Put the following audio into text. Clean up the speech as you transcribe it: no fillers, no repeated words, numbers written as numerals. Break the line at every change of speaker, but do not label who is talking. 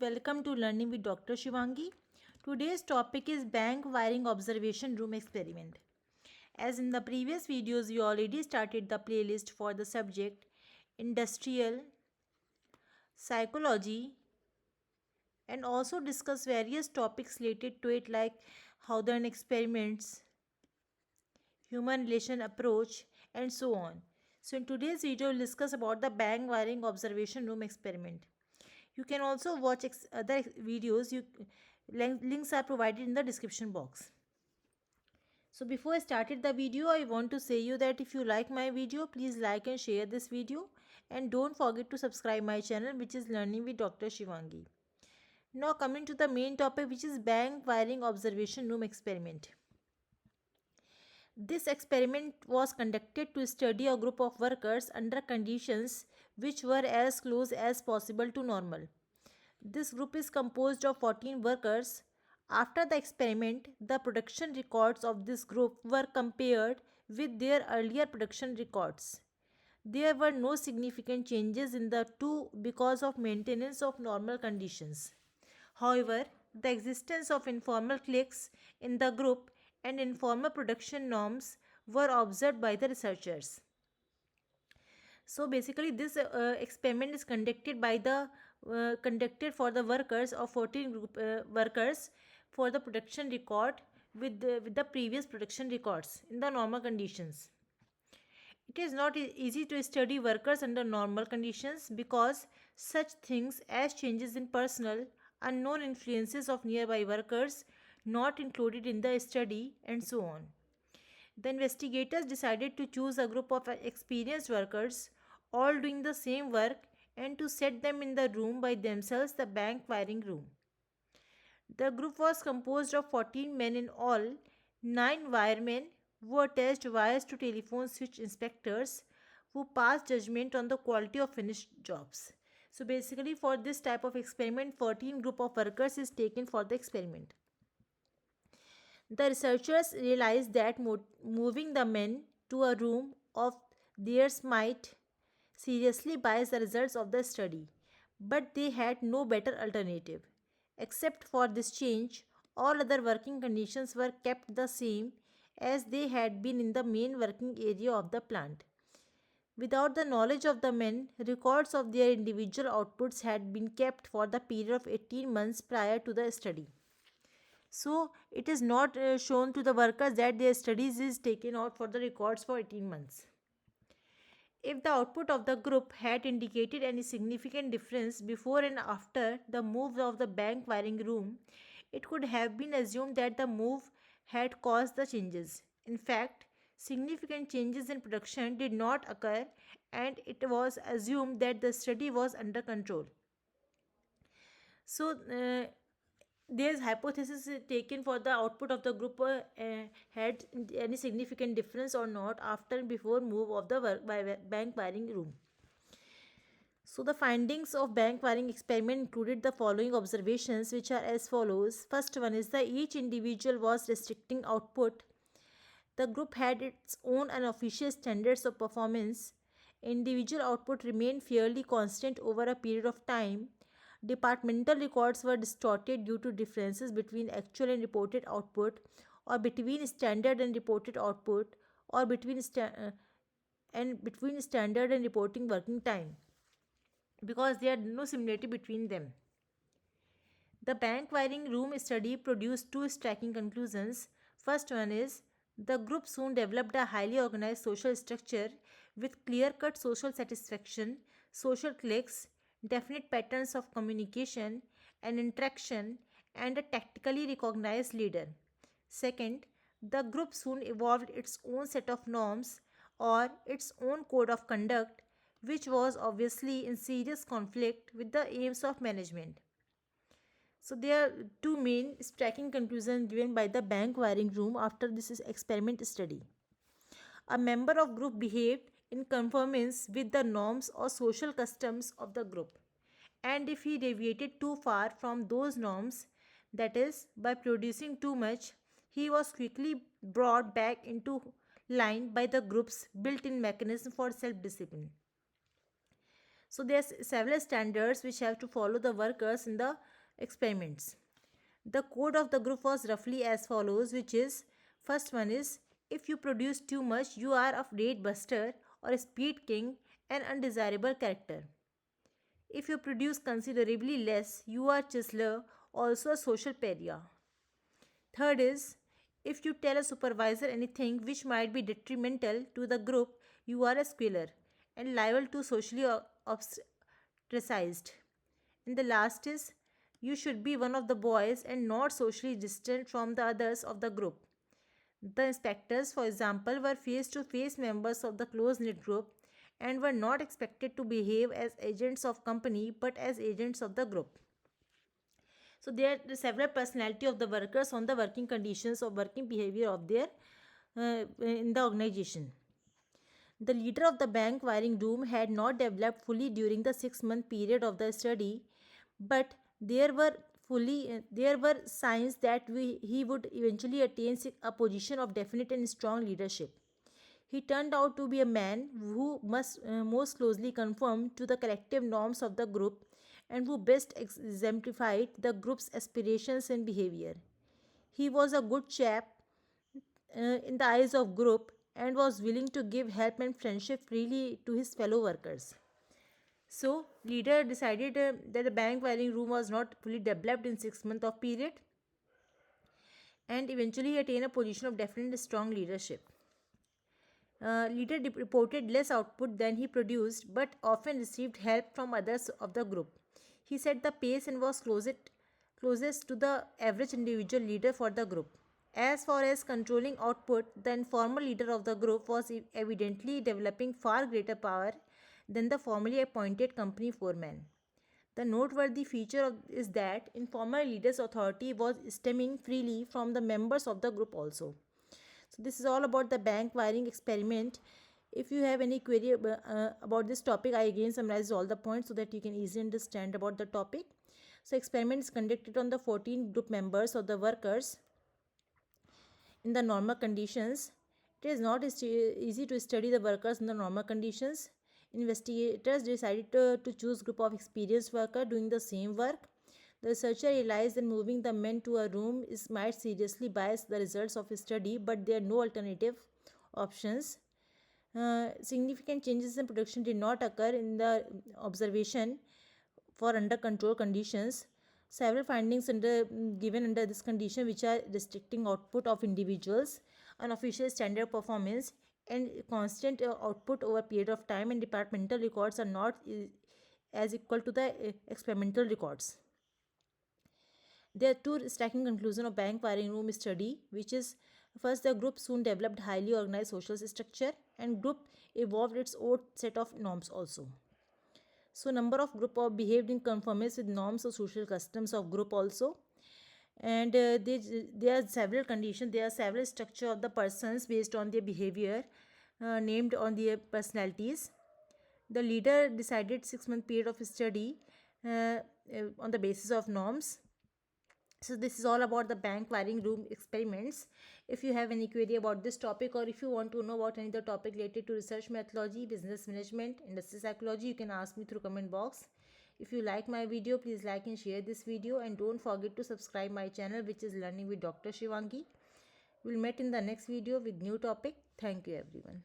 Welcome to Learning with Dr. Shivangi. Today's topic is bank wiring observation room experiment. As in the previous videos, we already started the playlist for the subject industrial psychology and also discuss various topics related to it like Hawthorne experiments, human relation approach, and so on. So in today's video, we'll discuss about the bank wiring observation room experiment. You can also watch other videos. Links are provided in the description box. So before I started the video, I want to say you that if you like my video, please like and share this video, and don't forget to subscribe my channel, which is Learning with Dr. Shivangi. Now coming to the main topic, which is bank wiring observation room experiment. This experiment was conducted to study a group of workers under conditions which were as close as possible to normal. This group is composed of 14 workers. After the experiment, the production records of this group were compared with their earlier production records. There were no significant changes in the two because of maintenance of normal conditions. However, the existence of informal cliques in the group and informal production norms were observed by the researchers. So basically, this experiment is conducted for the workers of 14 group workers for the production record with the previous production records in the normal conditions. It is not easy to study workers under normal conditions because such things as changes in personnel, unknown influences of nearby workers not included in the study, and so on. The investigators decided to choose a group of experienced workers, all doing the same work, and to set them in the room by themselves, the bank wiring room. The group was composed of 14 men in all. 9 wiremen who attached wires to telephone switch inspectors who passed judgment on the quality of finished jobs. So basically, for this type of experiment, 14 group of workers is taken for the experiment. The researchers realized that moving the men to a room of theirs might seriously bias the results of the study, but they had no better alternative. Except for this change, all other working conditions were kept the same as they had been in the main working area of the plant. Without the knowledge of the men, records of their individual outputs had been kept for the period of 18 months prior to the study. So it is not shown to the workers that their studies is taken out for the records for 18 months. If the output of the group had indicated any significant difference before and after the move of the bank wiring room, it could have been assumed that the move had caused the changes. In fact, significant changes in production did not occur, and it was assumed that the study was under control. So, there's hypothesis taken for the output of the group had any significant difference or not after and before move of the bank wiring room. So the findings of bank wiring experiment included the following observations, which are as follows. First one is that each individual was restricting output. The group had its own unofficial standards of performance. Individual output remained fairly constant over a period of time. Departmental records were distorted due to differences between actual and reported output, or between standard and reported output, or between standard and reporting working time, because there are no similarity between them. The bank wiring room study produced two striking conclusions. First one is the group soon developed a highly organized social structure with clear cut social satisfaction, social cliques, definite patterns of communication and interaction, and a tactically recognized leader. Second, the group soon evolved its own set of norms or its own code of conduct, which was obviously in serious conflict with the aims of management. So there are two main striking conclusions given by the bank wiring room after this experiment study. A member of group behaved in conformance with the norms or social customs of the group, and if he deviated too far from those norms, that is by producing too much, he was quickly brought back into line by the group's built-in mechanism for self-discipline. So there are several standards which have to follow the workers in the experiments. The code of the group was roughly as follows, which is, first one is, if you produce too much, you are a rate buster or a speed king, an undesirable character. If you produce considerably less, you are chiseler, also a social pariah. Third is, if you tell a supervisor anything which might be detrimental to the group, you are a squealer and liable to socially ostracized. And the last is, you should be one of the boys and not socially distant from the others of the group. The inspectors, for example, were face to face members of the close knit group and were not expected to behave as agents of company but as agents of the group. So there are several personality of the workers on the working conditions or working behavior of their in the organization. The leader of the bank wiring room had not developed fully during the 6-month period of the study, but there were signs that he would eventually attain a position of definite and strong leadership. He turned out to be a man who must most closely conform to the collective norms of the group and who best exemplified the group's aspirations and behavior. He was a good chap in the eyes of group and was willing to give help and friendship freely to his fellow workers. So, leader decided that the bank wiring room was not fully developed in 6 months of period, and eventually he attained a position of definite strong leadership. Leader reported less output than he produced, but often received help from others of the group. He set the pace and was closest to the average individual leader for the group. As far as controlling output, the informal leader of the group was evidently developing far greater power than the formally appointed company foreman. The noteworthy feature is that informal leader's authority was stemming freely from the members of the group also. So this is all about the bank wiring experiment. If you have any query about this topic, I again summarize all the points so that you can easily understand about the topic. So experiment is conducted on the 14 group members of the workers in the normal conditions. It is not easy to study the workers in the normal conditions. Investigators decided to choose group of experienced workers doing the same work. The researcher realized that moving the men to a room might seriously bias the results of his study, but there are no alternative options. Significant changes in production did not occur in the observation for under control conditions. Several findings given under this condition, which are restricting output of individuals, unofficial standard performance, and constant output over a period of time, and departmental records are not as equal to the experimental records. There are two striking conclusions of bank wiring room study, which is, first, the group soon developed highly organized social structure, and group evolved its own set of norms also. So number of group of behaved in conformance with norms or social customs of group also. And there are several conditions, there are several structure of the persons based on their behavior, named on their personalities. The leader decided 6-month period of study on the basis of norms. So this is all about the bank wiring room experiments. If you have any query about this topic, or if you want to know about any other topic related to research methodology, business management, industry psychology, you can ask me through comment box. If you like my video, please like and share this video, and don't forget to subscribe my channel, which is Learning with Dr. Shivangi. We'll meet in the next video with new topic. Thank you everyone.